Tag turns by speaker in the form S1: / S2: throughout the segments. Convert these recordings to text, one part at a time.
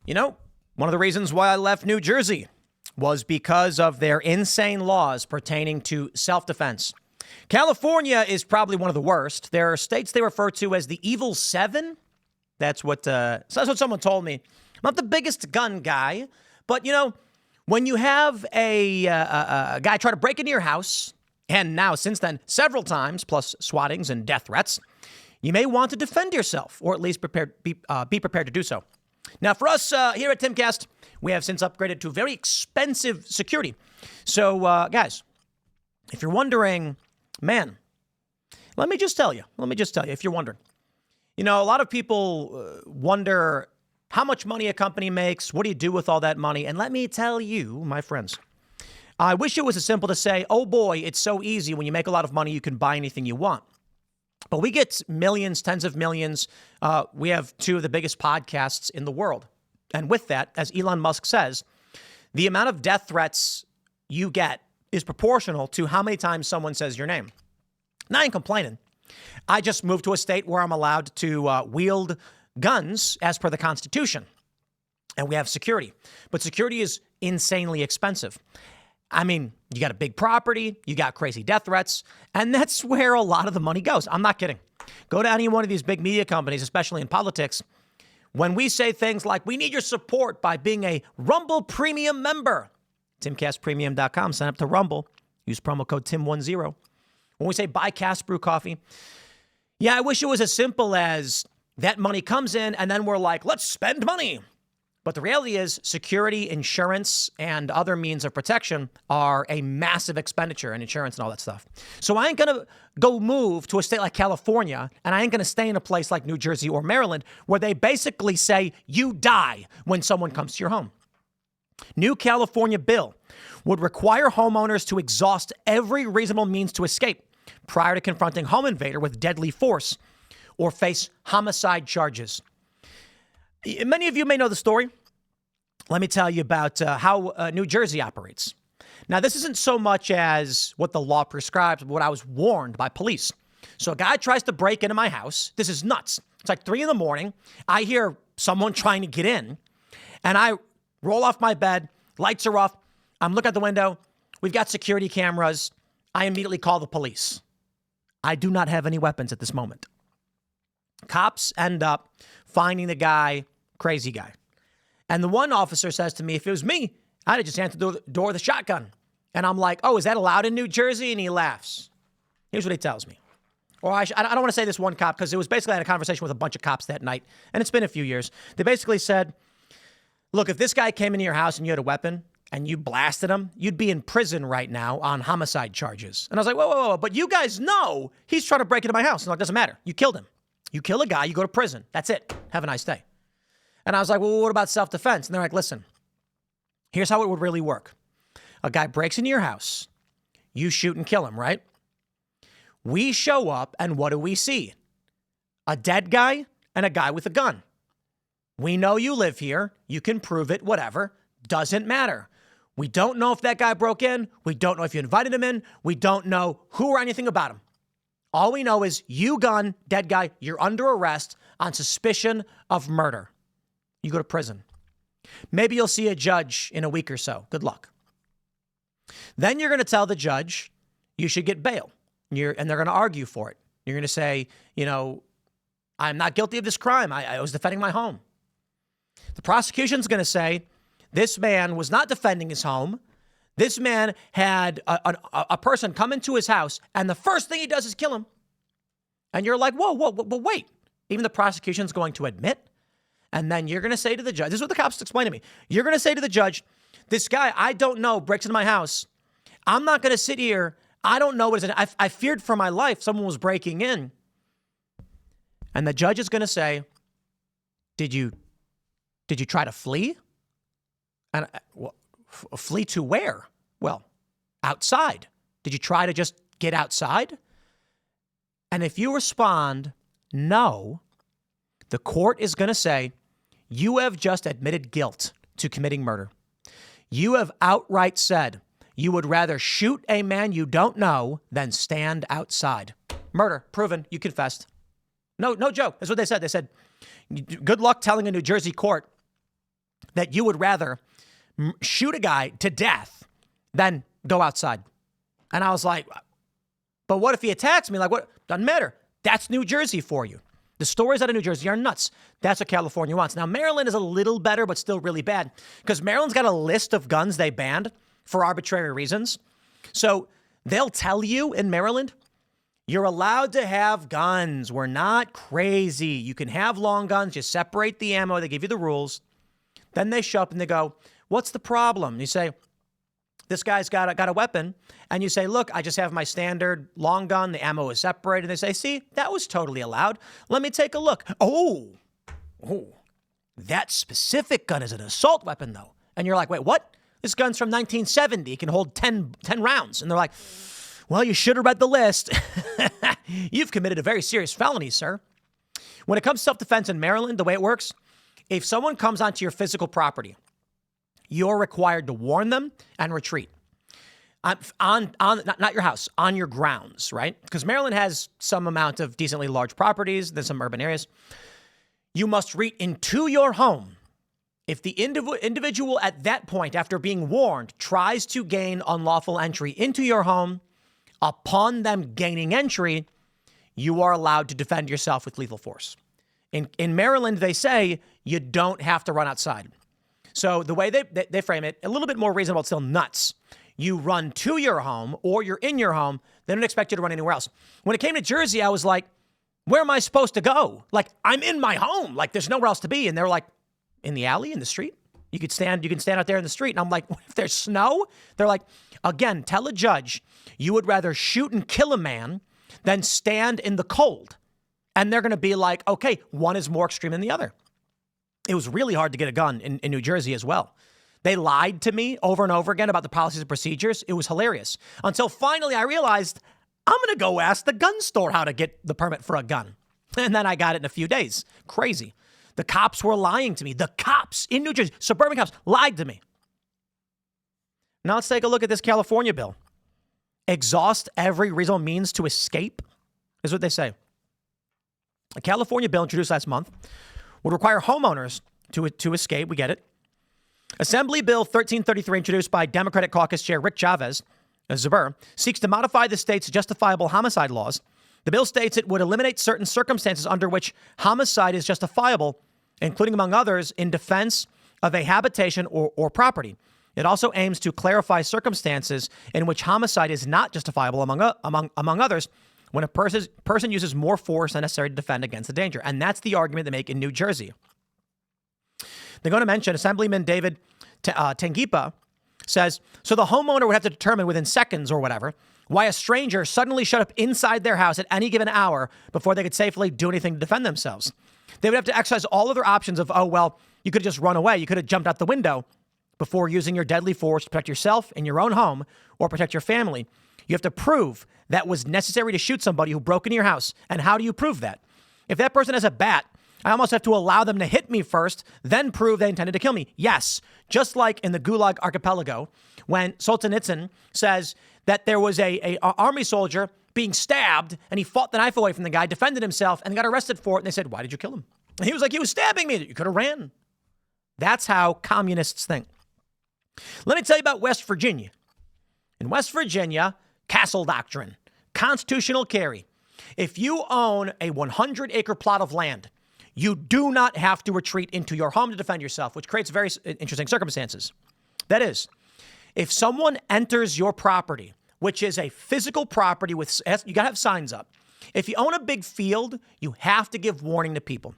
S1: You know, one of the reasons why I left New Jersey was because of their insane laws pertaining to self-defense. California is probably one of the worst. There are states they refer to as the Evil Seven. That's what someone told me. I'm not the biggest gun guy, but, you know, when you have a guy try to break into your house, and now since then several times, plus swattings and death threats, you may want to defend yourself, or at least be prepared to do so. Now, for us here at Timcast, we have since upgraded to very expensive security. So, guys, if you're wondering, man, let me just tell you, if you're wondering, you know, a lot of people wonder how much money a company makes. What do you do with all that money? And let me tell you, my friends, I wish it was as simple to say, oh boy, it's so easy. When you make a lot of money, you can buy anything you want. But we get millions, tens of millions. We have two of the biggest podcasts in the world. And with that, as Elon Musk says, the amount of death threats you get is proportional to how many times someone says your name. Now, I ain't complaining. I just moved to a state where I'm allowed to wield guns as per the Constitution. And we have security. But security is insanely expensive. I mean, you got a big property, you got crazy death threats, and that's where a lot of the money goes. I'm not kidding. Go to any one of these big media companies, especially in politics. When we say things like, we need your support by being a Rumble Premium member, TimCastPremium.com, sign up to Rumble, use promo code TIM10. When we say buy Cast Brew Coffee, yeah, I wish it was as simple as that money comes in and then we're like, let's spend money. But the reality is security, insurance, and other means of protection are a massive expenditure, and insurance and all that stuff. So I ain't going to go move to a state like California, and I ain't going to stay in a place like New Jersey or Maryland where they basically say you die when someone comes to your home. New California bill would require homeowners to exhaust every reasonable means to escape prior to confronting home invader with deadly force or face homicide charges. Many of you may know the story. Let me tell you about how New Jersey operates. Now, this isn't so much as what the law prescribes, but what I was warned by police. So a guy tries to break into my house. This is nuts. It's like 3 a.m. I hear someone trying to get in, and I roll off my bed. Lights are off. I'm looking at the window. We've got security cameras. I immediately call the police. I do not have any weapons at this moment. Cops end up finding the guy, crazy guy. And the one officer says to me, if it was me, I'd have just answered the door with a shotgun. And I'm like, oh, is that allowed in New Jersey? And he laughs. Here's what he tells me. Or I don't want to say this one cop because it was basically I had a conversation with a bunch of cops that night. And it's been a few years. They basically said, look, if this guy came into your house and you had a weapon and you blasted him, you'd be in prison right now on homicide charges. And I was like, whoa. But you guys know he's trying to break into my house. And it doesn't matter. You killed him. You kill a guy, you go to prison. That's it. Have a nice day. And I was like, well, what about self-defense? And they're like, listen, here's how it would really work. A guy breaks into your house. You shoot and kill him, right? We show up, and what do we see? A dead guy and a guy with a gun. We know you live here. You can prove it, whatever. Doesn't matter. We don't know if that guy broke in. We don't know if you invited him in. We don't know who or anything about him. All we know is you gun, dead guy, you're under arrest on suspicion of murder. You go to prison. Maybe you'll see a judge in a week or so. Good luck. Then you're going to tell the judge you should get bail. And they're going to argue for it. You're going to say, you know, I'm not guilty of this crime. I was defending my home. The prosecution's going to say this man was not defending his home. This man had a person come into his house, and the first thing he does is kill him. And you're like, whoa, wait. Even the prosecution's going to admit. And then you're going to say to the judge, this is what the cops explained to me. You're going to say to the judge, this guy, I don't know, breaks into my house. I'm not going to sit here. I don't know what it is. I feared for my life. Someone was breaking in. And the judge is going to say, did you try to flee? And flee to where? Well, outside. Did you try to just get outside? And if you respond, no, the court is going to say, you have just admitted guilt to committing murder. You have outright said you would rather shoot a man you don't know than stand outside. Murder, proven, you confessed. No joke. That's what they said. They said, good luck telling a New Jersey court that you would rather shoot a guy to death than go outside. And I was like, but what if he attacks me? Like, what? Doesn't matter. That's New Jersey for you. The stories out of New Jersey are nuts. That's what California wants. Now, Maryland is a little better, but still really bad because Maryland's got a list of guns they banned for arbitrary reasons. So they'll tell you in Maryland, you're allowed to have guns. We're not crazy. You can have long guns. You separate the ammo. They give you the rules. Then they show up and they go, what's the problem? And you say, this guy's got a weapon. And you say, look, I just have my standard long gun. The ammo is separated. They say, see, that was totally allowed. Let me take a look. Oh, that specific gun is an assault weapon, though. And you're like, wait, what? This gun's from 1970. It can hold 10 rounds. And they're like, well, you should have read the list. You've committed a very serious felony, sir. When it comes to self-defense in Maryland, the way it works, if someone comes onto your physical property, you're required to warn them and retreat. Not your house, on your grounds, right? Because Maryland has some amount of decently large properties. There's some urban areas. You must retreat into your home. If the individual at that point, after being warned, tries to gain unlawful entry into your home, upon them gaining entry, you are allowed to defend yourself with lethal force. In Maryland, they say you don't have to run outside. So the way they frame it, a little bit more reasonable, it's still nuts. You run to your home or you're in your home. They don't expect you to run anywhere else. When it came to Jersey, I was like, where am I supposed to go? Like, I'm in my home. Like, there's nowhere else to be. And they're like, in the alley, in the street? You can stand out there in the street. And I'm like, what if there's snow? They're like, again, tell a judge you would rather shoot and kill a man than stand in the cold. And they're going to be like, okay, one is more extreme than the other. It was really hard to get a gun in New Jersey as well. They lied to me over and over again about the policies and procedures. It was hilarious. Until finally I realized I'm going to go ask the gun store how to get the permit for a gun. And then I got it in a few days. Crazy. The cops were lying to me. The cops in New Jersey, suburban cops, lied to me. Now let's take a look at this California bill. Exhaust every reasonable means to escape is what they say. A California bill introduced last month would require homeowners to escape. We get it. Assembly Bill 1333, introduced by Democratic Caucus Chair Rick Chavez, Zabur, seeks to modify the state's justifiable homicide laws. The bill states it would eliminate certain circumstances under which homicide is justifiable, including, among others, in defense of a habitation or property. It also aims to clarify circumstances in which homicide is not justifiable, among others, when a person uses more force than necessary to defend against the danger. And that's the argument they make in New Jersey. They're going to mention Assemblyman David Tengipa says, so the homeowner would have to determine within seconds or whatever why a stranger suddenly showed up inside their house at any given hour before they could safely do anything to defend themselves. They would have to exercise all other options of, oh, well, you could have just run away. You could have jumped out the window before using your deadly force to protect yourself in your own home or protect your family. You have to prove that was necessary to shoot somebody who broke into your house. And how do you prove that? If that person has a bat, I almost have to allow them to hit me first, then prove they intended to kill me. Yes, just like in the Gulag Archipelago, when Solzhenitsyn says that there was a army soldier being stabbed, and he fought the knife away from the guy, defended himself, and got arrested for it. And they said, why did you kill him? And he was like, he was stabbing me. You could have ran. That's how communists think. Let me tell you about West Virginia. In West Virginia, Castle Doctrine, constitutional carry. If you own a 100-acre plot of land, you do not have to retreat into your home to defend yourself, which creates very interesting circumstances. That is, if someone enters your property, which is a physical property with, you got to have signs up. If you own a big field, you have to give warning to people.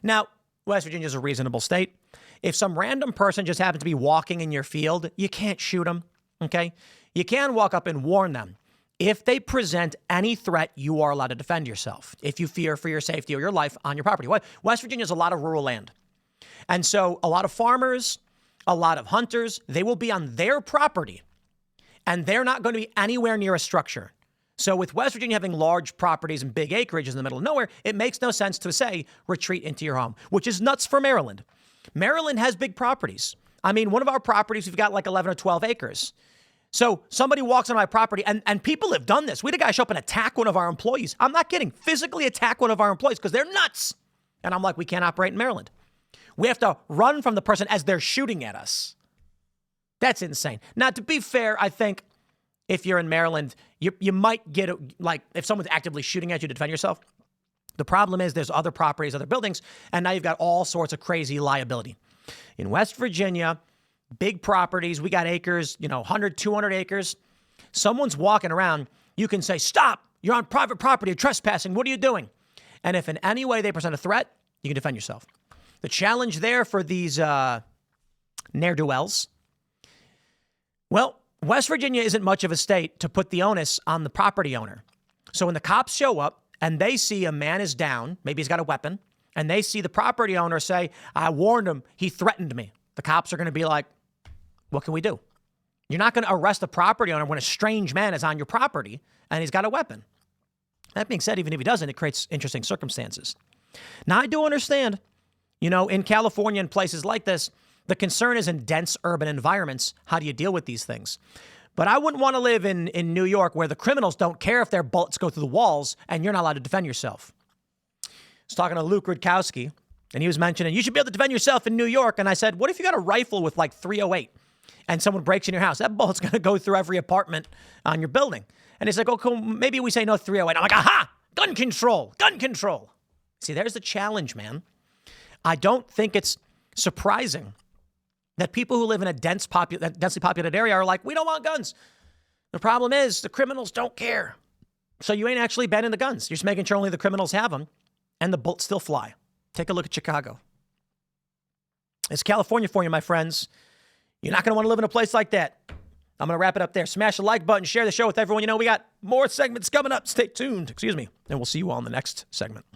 S1: Now, West Virginia is a reasonable state. If some random person just happens to be walking in your field, you can't shoot them, okay? You can walk up and warn them. If they present any threat, you are allowed to defend yourself if you fear for your safety or your life on your property. West Virginia has a lot of rural land. And so a lot of farmers, a lot of hunters, they will be on their property and they're not going to be anywhere near a structure. So with West Virginia having large properties and big acreages in the middle of nowhere, it makes no sense to say retreat into your home, which is nuts for Maryland. Maryland has big properties. I mean, one of our properties, we've got like 11 or 12 acres. So somebody walks on my property, and people have done this. We had a guy show up and attack one of our employees. I'm not kidding. Physically attack one of our employees because they're nuts. And I'm like, we can't operate in Maryland. We have to run from the person as they're shooting at us. That's insane. Now, to be fair, I think if you're in Maryland, you might get, like, if someone's actively shooting at you to defend yourself. The problem is there's other properties, other buildings, and now you've got all sorts of crazy liability. In West Virginia, big properties, we got acres, 100, 200 acres. Someone's walking around, you can say, stop, you're on private property, you're trespassing, what are you doing? And if in any way they present a threat, you can defend yourself. The challenge there for these ne'er-do-wells, well, West Virginia isn't much of a state to put the onus on the property owner. So when the cops show up and they see a man is down, maybe he's got a weapon, and they see the property owner say, I warned him, he threatened me. The cops are going to be like, what can we do? You're not going to arrest a property owner when a strange man is on your property and he's got a weapon. That being said, even if he doesn't, it creates interesting circumstances. Now, I do understand, in California and places like this, the concern is in dense urban environments. How do you deal with these things? But I wouldn't want to live in New York where the criminals don't care if their bullets go through the walls and you're not allowed to defend yourself. I was talking to Luke Rudkowski, and he was mentioning, you should be able to defend yourself in New York. And I said, what if you got a rifle with like .308 and someone breaks in your house? That bullet's going to go through every apartment on your building. And he's like, oh, cool, maybe we say no .308. I'm like, aha, gun control, gun control. See, there's the challenge, man. I don't think it's surprising that people who live in a densely populated area are like, we don't want guns. The problem is the criminals don't care. So you ain't actually banning the guns. You're just making sure only the criminals have them and the bullets still fly. Take a look at Chicago. It's California for you, my friends. You're not going to want to live in a place like that. I'm going to wrap it up there. Smash the like button, share the show with everyone. We got more segments coming up. Stay tuned. And we'll see you all in the next segment.